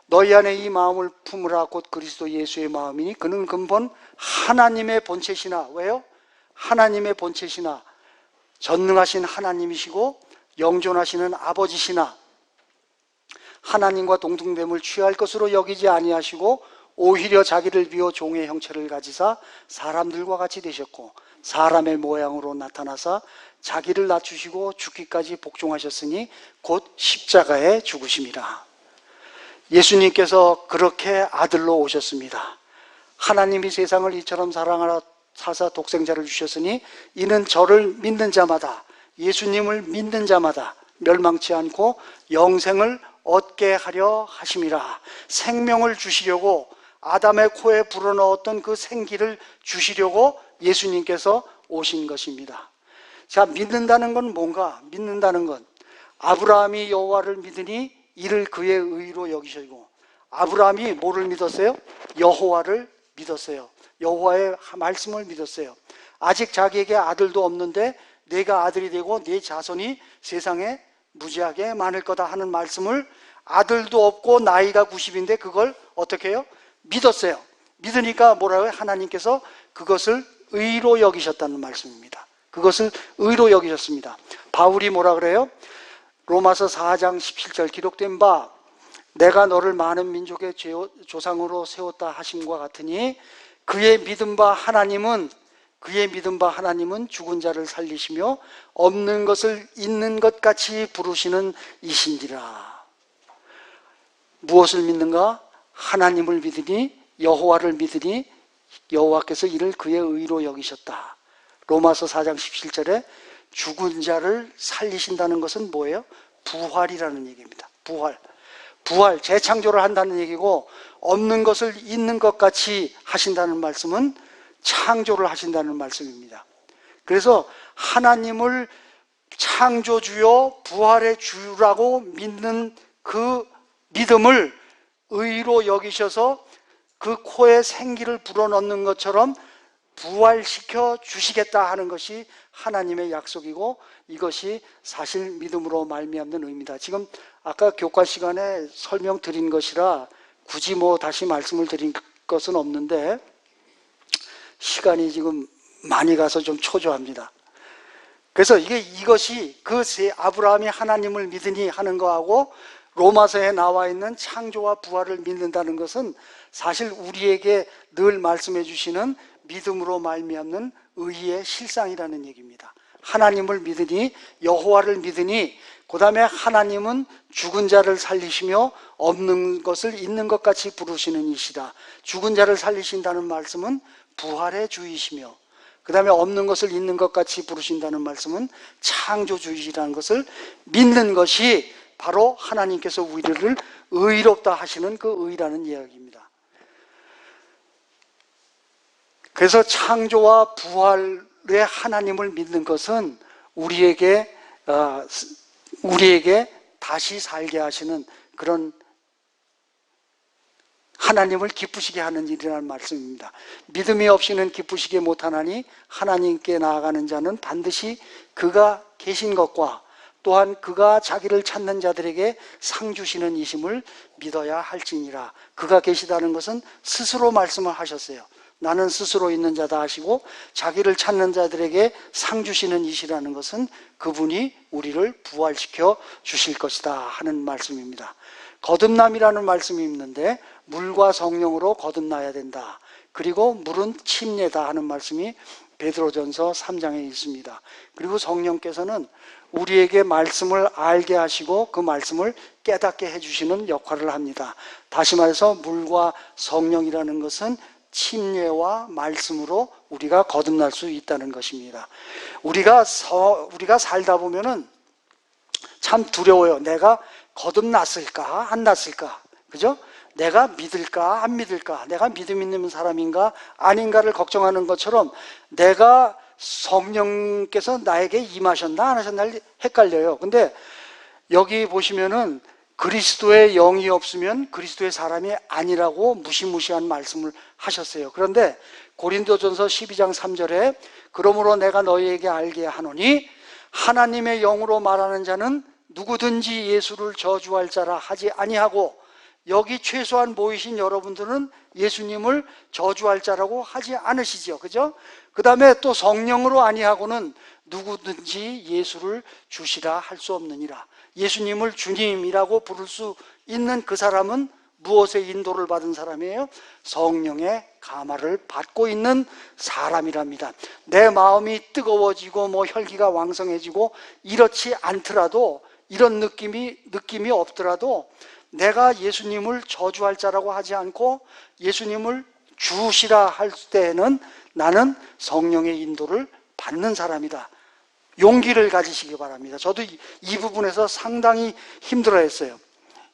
Speaker 1: 너희 안에 이 마음을 품으라 곧 그리스도 예수의 마음이니 그는 근본 하나님의 본체시나 왜요? 하나님의 본체시나 전능하신 하나님이시고 영존하시는 아버지시나 하나님과 동등됨을 취할 것으로 여기지 아니하시고 오히려 자기를 비워 종의 형체를 가지사 사람들과 같이 되셨고 사람의 모양으로 나타나사 자기를 낮추시고 죽기까지 복종하셨으니 곧 십자가에 죽으심이라. 예수님께서 그렇게 아들로 오셨습니다. 하나님이 세상을 이처럼 사랑하라 사사 독생자를 주셨으니 이는 저를 믿는 자마다 예수님을 믿는 자마다 멸망치 않고 영생을 얻게 하려 하심이라. 생명을 주시려고 아담의 코에 불어넣었던 그 생기를 주시려고 예수님께서 오신 것입니다. 자, 믿는다는 건 뭔가? 믿는다는 건 아브라함이 여호와를 믿으니 이를 그의 의로 여기시고 아브라함이 뭐를 믿었어요? 여호와를 믿었어요. 여호와의 말씀을 믿었어요. 아직 자기에게 아들도 없는데 내가 아들이 되고 내 자손이 세상에 무지하게 많을 거다 하는 말씀을 아들도 없고 나이가 90인데 그걸 어떻게 해요? 믿었어요. 믿으니까 뭐라고요? 하나님께서 그것을 의로 여기셨다는 말씀입니다. 그것을 의로 여기셨습니다. 바울이 뭐라 그래요? 로마서 4장 17절 기록된 바 내가 너를 많은 민족의 조상으로 세웠다 하심과 같으니 그의 믿음 바 하나님은 죽은 자를 살리시며 없는 것을 있는 것 같이 부르시는 이신지라. 무엇을 믿는가? 하나님을 믿으니 여호와를 믿으니 여호와께서 이를 그의 의로 여기셨다. 로마서 4장 17절에 죽은 자를 살리신다는 것은 뭐예요? 부활이라는 얘기입니다. 부활, 재창조를 한다는 얘기고, 없는 것을 있는 것 같이 하신다는 말씀은 창조를 하신다는 말씀입니다. 그래서 하나님을 창조주요 부활의 주라고 믿는 그 믿음을 의로 여기셔서 그 코에 생기를 불어넣는 것처럼 부활시켜 주시겠다 하는 것이 하나님의 약속이고, 이것이 사실 믿음으로 말미암는 의미다. 지금 아까 교과 시간에 설명드린 것이라 굳이 다시 말씀을 드린 것은 없는데, 시간이 지금 많이 가서 좀 초조합니다. 그래서 이것이 아브라함이 하나님을 믿으니 하는 거하고 로마서에 나와 있는 창조와 부활을 믿는다는 것은 사실 우리에게 늘 말씀해 주시는 믿음으로 말미암는 의의 실상이라는 얘기입니다. 하나님을 믿으니, 여호와를 믿으니, 그 다음에 하나님은 죽은 자를 살리시며 없는 것을 있는 것 같이 부르시는 이시다. 죽은 자를 살리신다는 말씀은 부활의 주이시며, 그 다음에 없는 것을 있는 것 같이 부르신다는 말씀은 창조주이시라는 것을 믿는 것이 바로 하나님께서 우리를 의롭다 하시는 그 의라는 이야기입니다. 그래서 창조와 부활의 하나님을 믿는 것은 우리에게 다시 살게 하시는 그런 하나님을 기쁘시게 하는 일이라는 말씀입니다. 믿음이 없이는 기쁘시게 못하나니 하나님께 나아가는 자는 반드시 그가 계신 것과 또한 그가 자기를 찾는 자들에게 상 주시는 이심을 믿어야 할지니라. 그가 계시다는 것은 스스로 말씀을 하셨어요. 나는 스스로 있는 자다 하시고, 자기를 찾는 자들에게 상 주시는 이시라는 것은 그분이 우리를 부활시켜 주실 것이다 하는 말씀입니다. 거듭남이라는 말씀이 있는데, 물과 성령으로 거듭나야 된다. 그리고 물은 침례다 하는 말씀이 베드로전서 3장에 있습니다. 그리고 성령께서는 우리에게 말씀을 알게 하시고 그 말씀을 깨닫게 해주시는 역할을 합니다. 다시 말해서 물과 성령이라는 것은 침례와 말씀으로 우리가 거듭날 수 있다는 것입니다. 우리가 살다 보면은 참 두려워요. 내가 거듭났을까 안 났을까, 그죠? 내가 믿을까 안 믿을까, 내가 믿음 있는 사람인가 아닌가를 걱정하는 것처럼 내가 성령께서 나에게 임하셨나 안 하셨나 헷갈려요. 근데 여기 보시면은 그리스도의 영이 없으면 그리스도의 사람이 아니라고 무시무시한 말씀을 하셨어요. 그런데 고린도전서 12장 3절에 그러므로 내가 너희에게 알게 하노니 하나님의 영으로 말하는 자는 누구든지 예수를 저주할 자라 하지 아니하고, 여기 최소한 모이신 여러분들은 예수님을 저주할 자라고 하지 않으시죠, 그죠? 그 다음에 또 성령으로 아니하고는 누구든지 예수를 주시라 할 수 없느니라. 예수님을 주님이라고 부를 수 있는 그 사람은 무엇의 인도를 받은 사람이에요? 성령의 감화를 받고 있는 사람이랍니다. 내 마음이 뜨거워지고 혈기가 왕성해지고 이렇지 않더라도, 이런 느낌이 없더라도 내가 예수님을 저주할 자라고 하지 않고 예수님을 주시라 할 때에는 나는 성령의 인도를 받는 사람이다. 용기를 가지시기 바랍니다. 저도 이 부분에서 상당히 힘들어했어요.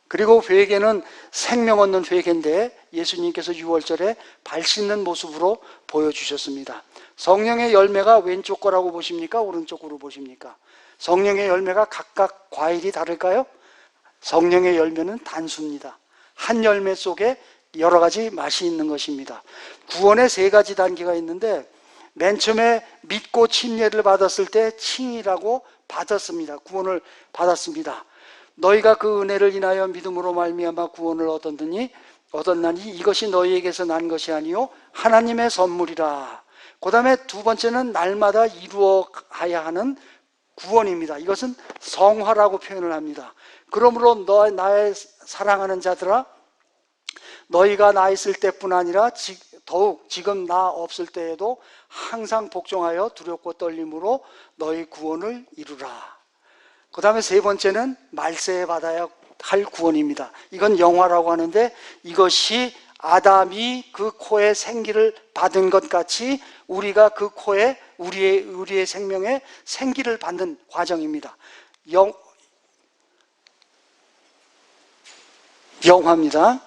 Speaker 1: 그리고 회개는 생명 얻는 회개인데 예수님께서 6월절에 발 씻는 모습으로 보여주셨습니다. 성령의 열매가 왼쪽 거라고 보십니까? 오른쪽 거로 보십니까? 성령의 열매가 각각 과일이 다를까요? 성령의 열매는 단수입니다. 한 열매 속에 여러 가지 맛이 있는 것입니다. 구원의 3가지 단계가 있는데, 맨 처음에 믿고 침례를 받았을 때 칭이라고 받았습니다. 구원을 받았습니다. 너희가 그 은혜를 인하여 믿음으로 말미암아 구원을 얻었느니 얻었나니 이것이 너희에게서 난 것이 아니요 하나님의 선물이라. 그 다음에 두 번째는 날마다 이루어가야 하는 구원입니다. 이것은 성화라고 표현을 합니다. 그러므로 나의 사랑하는 자들아, 너희가 나 있을 때뿐 아니라 더욱 지금 나 없을 때에도 항상 복종하여 두렵고 떨림으로 너희 구원을 이루라. 그 다음에 세 번째는 말세에 받아야 할 구원입니다. 이건 영화라고 하는데, 이것이 아담이 그 코에 생기를 받은 것 같이 우리가 그 코에 우리의 생명에 생기를 받는 과정입니다. 영화입니다.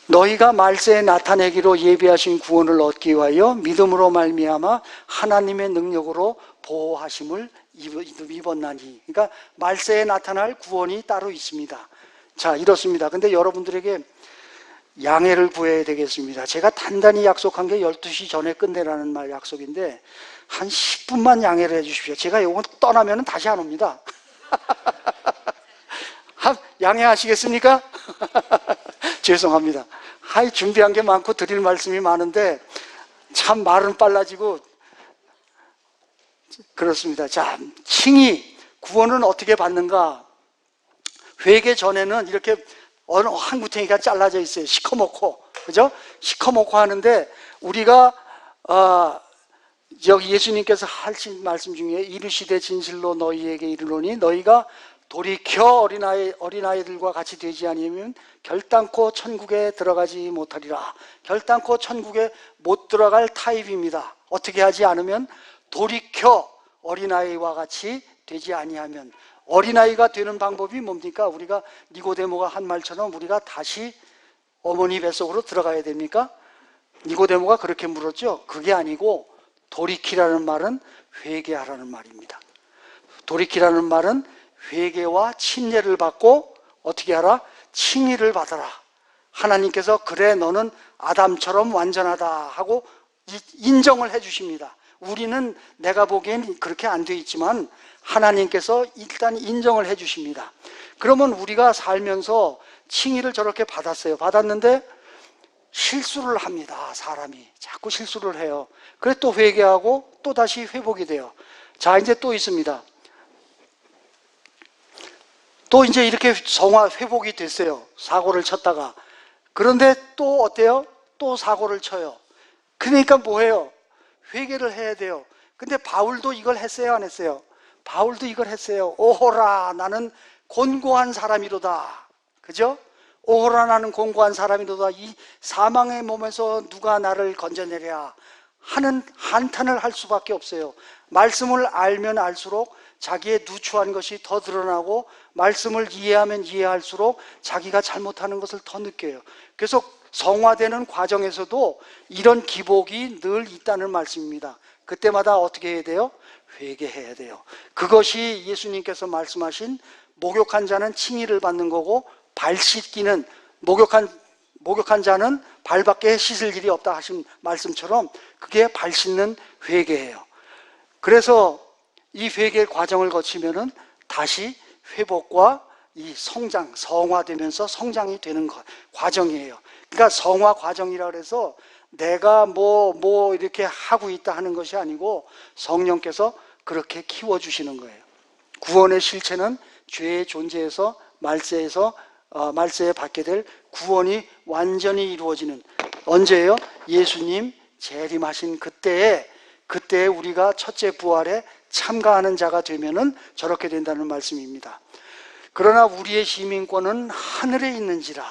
Speaker 1: 너희가 말세에 나타내기로 예비하신 구원을 얻기 위하여 믿음으로 말미암아 하나님의 능력으로 보호하심을 입었나니. 그러니까 말세에 나타날 구원이 따로 있습니다. 자, 이렇습니다. 근데 여러분들에게 양해를 구해야 되겠습니다. 제가 단단히 약속한 게 12시 전에 끝내라는 말 약속인데 한 10분만 양해를 해 주십시오. 제가 이거 떠나면 다시 안 옵니다. 양해하시겠습니까? 죄송합니다. 준비한 게 많고 드릴 말씀이 많은데 참 말은 빨라지고 그렇습니다. 자, 칭의, 구원은 어떻게 받는가? 회개 전에는 이렇게 어느 한 구탱이가 잘라져 있어요. 시커멓고, 그죠? 시커멓고 하는데 우리가 여기 예수님께서 하신 말씀 중에 이르시되 진실로 너희에게 이르노니 너희가 돌이켜 어린아이들과 같이 되지 아니하면 결단코 천국에 들어가지 못하리라. 결단코 천국에 못 들어갈 타입입니다. 어떻게 하지 않으면 돌이켜 어린아이와 같이 되지 아니하면. 어린아이가 되는 방법이 뭡니까? 우리가 니고데모가 한 말처럼 우리가 다시 어머니 뱃속으로 들어가야 됩니까? 니고데모가 그렇게 물었죠. 그게 아니고 돌이키라는 말은 회개하라는 말입니다. 돌이키라는 말은 회개와 침례를 받고 어떻게 하라? 칭의를 받아라. 하나님께서 그래 너는 아담처럼 완전하다 하고 인정을 해 주십니다. 우리는 내가 보기엔 그렇게 안 돼 있지만 하나님께서 일단 인정을 해 주십니다. 그러면 우리가 살면서 칭의를 저렇게 받았어요. 받았는데 실수를 합니다. 사람이 자꾸 실수를 해요. 그래 또 회개하고 또 다시 회복이 돼요. 자, 이제 또 있습니다. 또 이제 이렇게 성화 회복이 됐어요. 사고를 쳤다가. 그런데 또 어때요? 또 사고를 쳐요. 그러니까 뭐예요? 회개를 해야 돼요. 근데 바울도 이걸 했어요, 안 했어요? 바울도 이걸 했어요. 오호라, 나는 곤고한 사람이로다. 그죠? 오호라, 나는 곤고한 사람이로다. 이 사망의 몸에서 누가 나를 건져내랴 하는 한탄을 할 수밖에 없어요. 말씀을 알면 알수록 자기의 누추한 것이 더 드러나고 말씀을 이해하면 이해할수록 자기가 잘못하는 것을 더 느껴요. 그래서 성화되는 과정에서도 이런 기복이 늘 있다는 말씀입니다. 그때마다 어떻게 해야 돼요? 회개해야 돼요. 그것이 예수님께서 말씀하신 목욕한 자는 칭의를 받는 거고 발 씻기는 목욕한 자는 발밖에 씻을 일이 없다 하신 말씀처럼 그게 발 씻는 회개예요. 그래서 이 회개 과정을 거치면은 다시 회복과 이 성장, 성화되면서 성장이 되는 과정이에요. 그러니까 성화 과정이라 해서 내가 뭐 이렇게 하고 있다 하는 것이 아니고 성령께서 그렇게 키워주시는 거예요. 구원의 실체는 죄의 존재에서 말세에 받게 될 구원이 완전히 이루어지는 언제예요? 예수님 재림하신 그때에 우리가 첫째 부활에 참가하는 자가 되면은 저렇게 된다는 말씀입니다. 그러나 우리의 시민권은 하늘에 있는지라.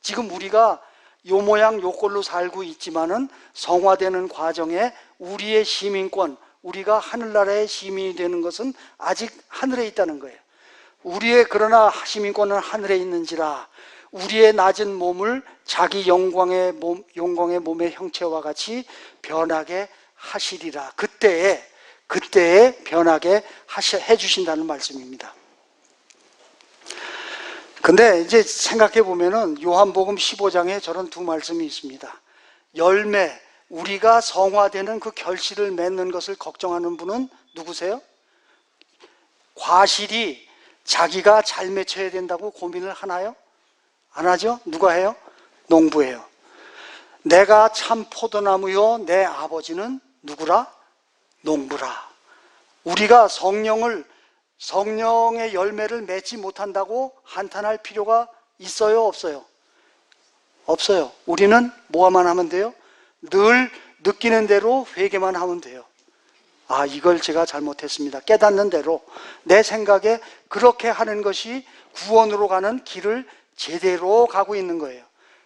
Speaker 1: 지금 우리가 요 모양 요 꼴로 살고 있지만은 성화되는 과정에 우리의 시민권, 우리가 하늘나라의 시민이 되는 것은 아직 하늘에 있다는 거예요. 그러나 시민권은 하늘에 있는지라. 우리의 낮은 몸을 자기 영광의 몸의 형체와 같이 변하게 하시리라. 그때에 변하게 해주신다는 말씀입니다. 근데 이제 생각해 보면은 요한복음 15장에 저런 두 말씀이 있습니다. 열매, 우리가 성화되는 그 결실을 맺는 것을 걱정하는 분은 누구세요? 과실이 자기가 잘 맺혀야 된다고 고민을 하나요? 안 하죠? 누가 해요? 농부예요. 내가 참 포도나무요 내 아버지는 누구라? 농부라. 우리가 성령의 열매를 맺지 못한다고 한탄할 필요가 있어요, 없어요? 없어요. 우리는 뭐만 하면 돼요? 늘 느끼는 대로 회개만 하면 돼요. 아, 이걸 제가 잘못했습니다. 깨닫는 대로 내 생각에 그렇게 하는 것이 구원으로 가는 길을 제대로 가고 있는 거예요.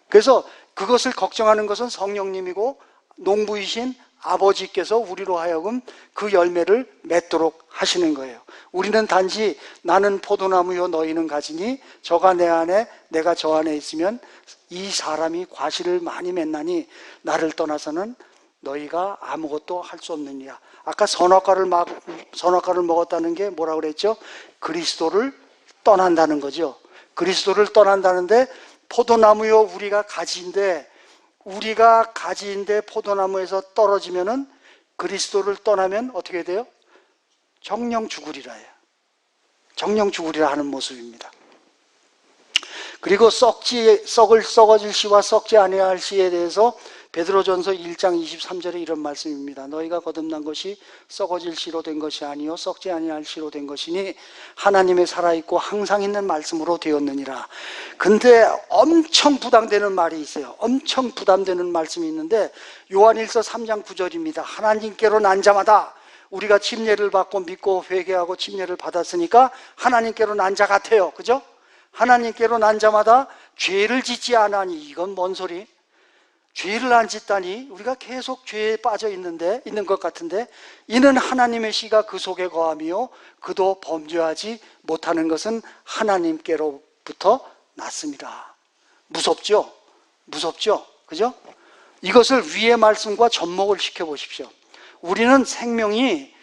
Speaker 1: 그래서 그것을 걱정하는 것은 성령님이고 농부이신 아버지께서 우리로 하여금 그 열매를 맺도록 하시는 거예요. 우리는 단지 나는 포도나무요 너희는 가지니 저가 내 안에 내가 저 안에 있으면 이 사람이 과실을 많이 맺나니 나를 떠나서는 너희가 아무것도 할 수 없느니라. 아까 선악과를 먹었다는 게 뭐라고 그랬죠? 그리스도를 떠난다는 거죠. 그리스도를 떠난다는데 포도나무요 우리가 가지인데 포도나무에서 떨어지면은 그리스도를 떠나면 어떻게 돼요? 정령 죽으리라 해요. 정령 죽으리라 하는 모습입니다. 그리고 썩어질 씨와 썩지 아니할 씨에 대해서 베드로전서 1장 23절에 이런 말씀입니다. 너희가 거듭난 것이 썩어질 씨로 된 것이 아니요 썩지 아니할 씨로 된 것이니 하나님의 살아있고 항상 있는 말씀으로 되었느니라. 근데 엄청 부담되는 말이 있어요. 엄청 부담되는 말씀이 있는데 요한일서 3장 9절입니다. 하나님께로 난 자마다 우리가 침례를 받고 믿고 회개하고 침례를 받았으니까 하나님께로 난 자 같아요. 그죠? 하나님께로 난 자마다 죄를 짓지 않으니. 이건 뭔 소리? 죄를 안 짓다니. 우리가 계속 죄에 빠져 있는 것 같은데 이는 하나님의 씨가 그 속에 거하며 그도 범죄하지 못하는 것은 하나님께로부터 났습니다. 무섭죠? 무섭죠? 그죠? 이것을 위의 말씀과 접목을 시켜보십시오. 우리는 생명이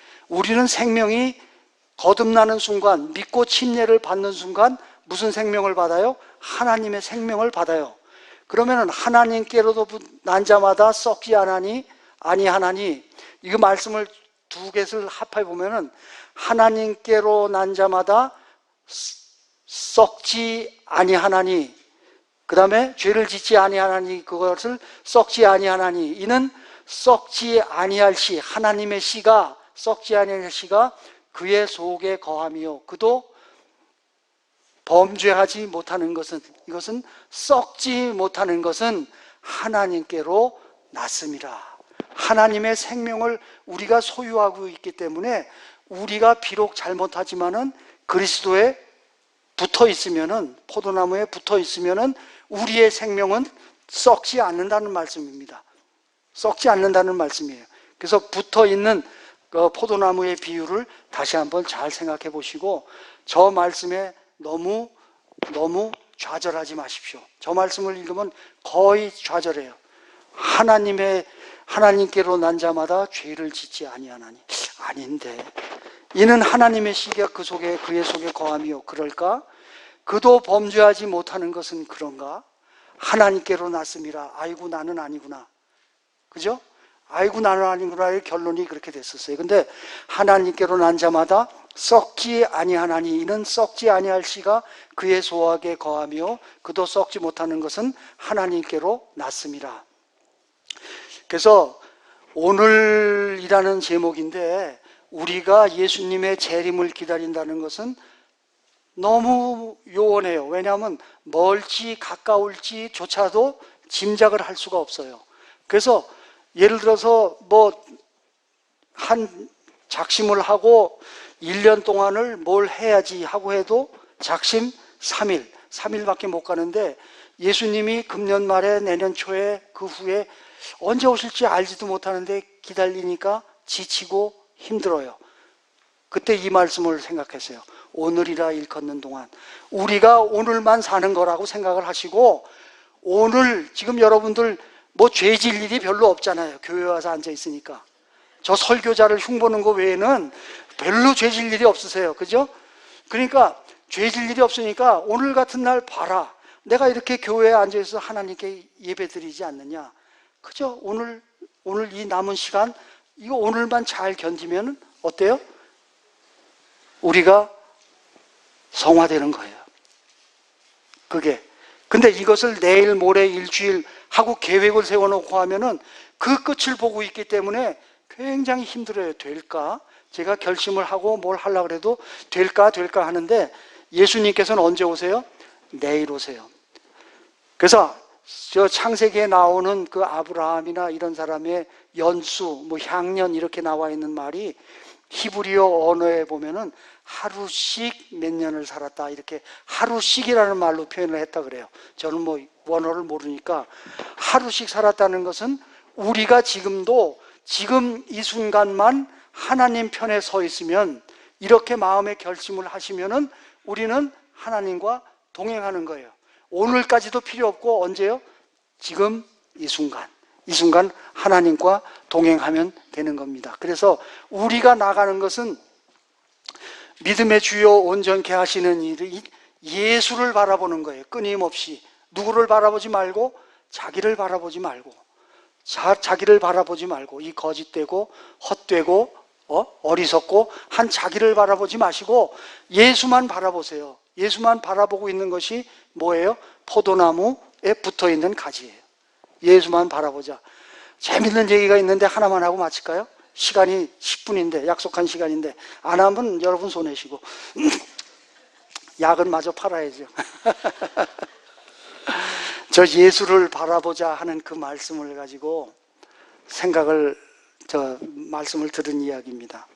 Speaker 1: 거듭나는 순간, 믿고 침례를 받는 순간 무슨 생명을 받아요? 하나님의 생명을 받아요. 그러면 하나님께로도 난 자마다 썩지 아니하나니. 이거 말씀을 두 개를 합해 보면은 하나님께로 난 자마다 썩지 아니하나니, 그 다음에 죄를 짓지 아니하나니, 그것을 썩지 아니하나니. 이는 썩지 아니할 씨, 하나님의 씨가, 썩지 아니할 씨가 그의 속에 거하며 그도 범죄하지 못하는 것은, 이것은 썩지 못하는 것은 하나님께로 났습니다. 하나님의 생명을 우리가 소유하고 있기 때문에 우리가 비록 잘못하지만은 그리스도에 붙어 있으면은, 포도나무에 붙어 있으면은 우리의 생명은 썩지 않는다는 말씀입니다. 썩지 않는다는 말씀이에요. 그래서 붙어 있는 그 포도나무의 비유를 다시 한번 잘 생각해 보시고 저 말씀에 너무 좌절하지 마십시오. 저 말씀을 읽으면 거의 좌절해요. 하나님께로 난 자마다 죄를 짓지 아니하나니. 아닌데. 이는 하나님의 씨가 그의 속에 거하며 그럴까? 그도 범죄하지 못하는 것은 그런가? 하나님께로 났음이라. 아이고 나는 아니구나. 그죠? 아이고 나는 아니구나의 결론이 그렇게 됐었어요. 근데 하나님께로 난 자마다 썩지 아니하나니. 이는 썩지 아니할 씨가 그의 소학에 거하며 그도 썩지 못하는 것은 하나님께로 났음이라. 그래서 오늘이라는 제목인데 우리가 예수님의 재림을 기다린다는 것은 너무 요원해요. 왜냐하면 멀지 가까울지 조차도 짐작을 할 수가 없어요. 그래서 예를 들어서 한 작심을 하고 1년 동안을 뭘 해야지 하고 해도 작심 3일밖에 못 가는데 예수님이 금년 말에 내년 초에 그 후에 언제 오실지 알지도 못하는데 기다리니까 지치고 힘들어요. 그때 이 말씀을 생각했어요. 오늘이라 일컫는 동안 우리가 오늘만 사는 거라고 생각을 하시고, 오늘 지금 여러분들 죄질 일이 별로 없잖아요. 교회 와서 앉아 있으니까. 저 설교자를 흉보는 거 외에는 별로 죄질 일이 없으세요. 그죠? 그러니까 죄질 일이 없으니까 오늘 같은 날 봐라. 내가 이렇게 교회에 앉아 있어서 하나님께 예배 드리지 않느냐. 그죠? 오늘 이 남은 시간, 이거 오늘만 잘 견디면 어때요? 우리가 성화되는 거예요. 그게 근데 이것을 내일, 모레, 일주일 하고 계획을 세워놓고 하면은 그 끝을 보고 있기 때문에 굉장히 힘들어요. 될까? 제가 결심을 하고 뭘 하려고 해도 될까 하는데 예수님께서는 언제 오세요? 내일 오세요. 그래서 저 창세기에 나오는 그 아브라함이나 이런 사람의 연수, 뭐 향년 이렇게 나와 있는 말이 히브리어 언어에 보면은 하루씩 몇 년을 살았다, 이렇게 하루씩이라는 말로 표현을 했다 그래요. 저는 뭐 원어를 모르니까 하루씩 살았다는 것은 우리가 지금도 지금 이 순간만 하나님 편에 서 있으면, 이렇게 마음의 결심을 하시면은 우리는 하나님과 동행하는 거예요. 오늘까지도 필요 없고 언제요? 지금 이 순간 하나님과 동행하면 되는 겁니다. 그래서 우리가 나가는 것은 믿음의 주요 온전케 하시는 일이 예수를 바라보는 거예요. 끊임없이 누구를 바라보지 말고 자기를 바라보지 말고 자기를 바라보지 말고 이 거짓되고 헛되고 어리석고 한 자기를 바라보지 마시고 예수만 바라보세요. 예수만 바라보고 있는 것이 뭐예요? 포도나무에 붙어있는 가지예요. 예수만 바라보자. 재밌는 얘기가 있는데 하나만 하고 마칠까요? 시간이 10분인데, 약속한 시간인데 안 하면 여러분 손해시고 약은 마저 팔아야죠. 저 예수를 바라보자 하는 그 말씀을 가지고 말씀을 들은 이야기입니다.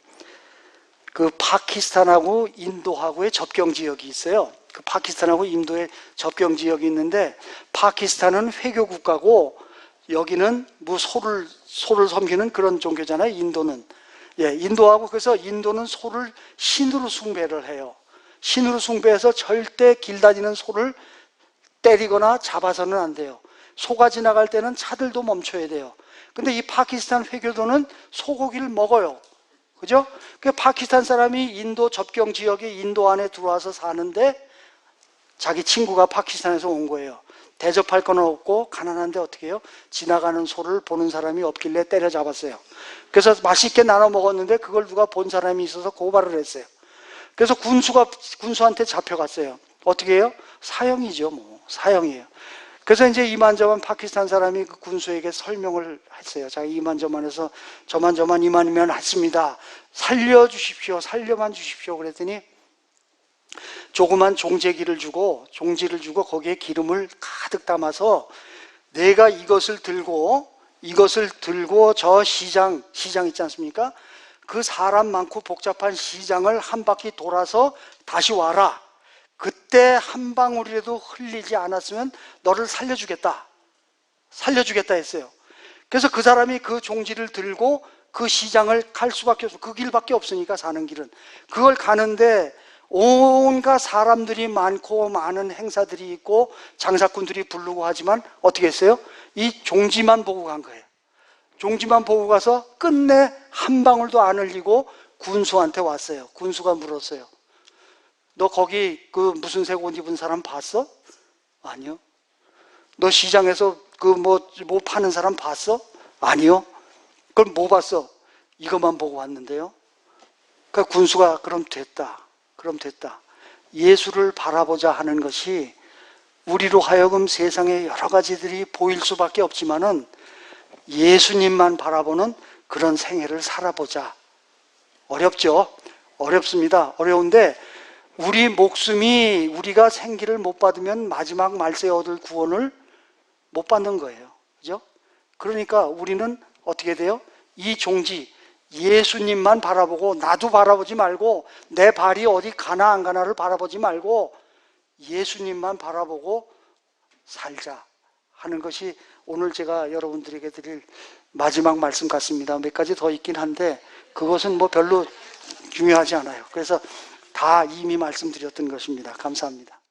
Speaker 1: 그 파키스탄하고 인도하고의 접경 지역이 있어요. 그 파키스탄하고 인도의 접경 지역이 있는데, 파키스탄은 회교 국가고 여기는 뭐 소를 섬기는 그런 종교잖아요. 인도는. 인도하고, 그래서 인도는 소를 신으로 숭배를 해요. 신으로 숭배해서 절대 길 다니는 소를 때리거나 잡아서는 안 돼요. 소가 지나갈 때는 차들도 멈춰야 돼요. 근데 이 파키스탄 회교도는 소고기를 먹어요. 그죠? 그 파키스탄 사람이 인도 접경 지역에 인도 안에 들어와서 사는데, 자기 친구가 파키스탄에서 온 거예요. 대접할 건 없고 가난한데 어떻게 해요? 지나가는 소를 보는 사람이 없길래 때려잡았어요. 그래서 맛있게 나눠 먹었는데 그걸 누가 본 사람이 있어서 고발을 했어요. 그래서 군수한테 잡혀갔어요. 어떻게 해요? 사형이죠, 뭐. 사형이에요. 그래서 이제 이만저만 파키스탄 사람이 그 군수에게 설명을 했어요. 자기 이만저만해서 저만 이만이면 했습니다. 살려주십시오. 살려만 주십시오. 그랬더니 조그만 종지를 주고 거기에 기름을 가득 담아서, 내가 이것을 들고 저 시장 있지 않습니까? 그 사람 많고 복잡한 시장을 한 바퀴 돌아서 다시 와라. 그때 한 방울이라도 흘리지 않았으면 너를 살려주겠다 했어요. 그래서 그 사람이 그 종지를 들고 그 시장을 갈 수밖에 없어. 그 길밖에 없으니까, 사는 길은. 그걸 가는데 온갖 사람들이 많고 많은 행사들이 있고 장사꾼들이 부르고 하지만 어떻게 했어요? 이 종지만 보고 간 거예요. 종지만 보고 가서 끝내 한 방울도 안 흘리고 군수한테 왔어요. 군수가 물었어요. 너 거기 그 무슨 색 옷 입은 사람 봤어? 아니요. 너 시장에서 그 뭐 파는 사람 봤어? 아니요. 그럼 뭐 봤어? 이것만 보고 왔는데요. 그 군수가 그럼 됐다. 예수를 바라보자 하는 것이 우리로 하여금 세상에 여러 가지들이 보일 수밖에 없지만은 예수님만 바라보는 그런 생애를 살아보자. 어렵죠? 어렵습니다. 어려운데 우리 목숨이, 우리가 생기를 못 받으면 마지막 말세에 얻을 구원을 못 받는 거예요. 그죠? 그러니까 우리는 어떻게 돼요? 이 종지, 예수님만 바라보고, 나도 바라보지 말고, 내 발이 어디 가나 안 가나를 바라보지 말고 예수님만 바라보고 살자 하는 것이 오늘 제가 여러분들에게 드릴 마지막 말씀 같습니다. 몇 가지 더 있긴 한데 그것은 뭐 별로 중요하지 않아요. 그래서 다 이미 말씀드렸던 것입니다. 감사합니다.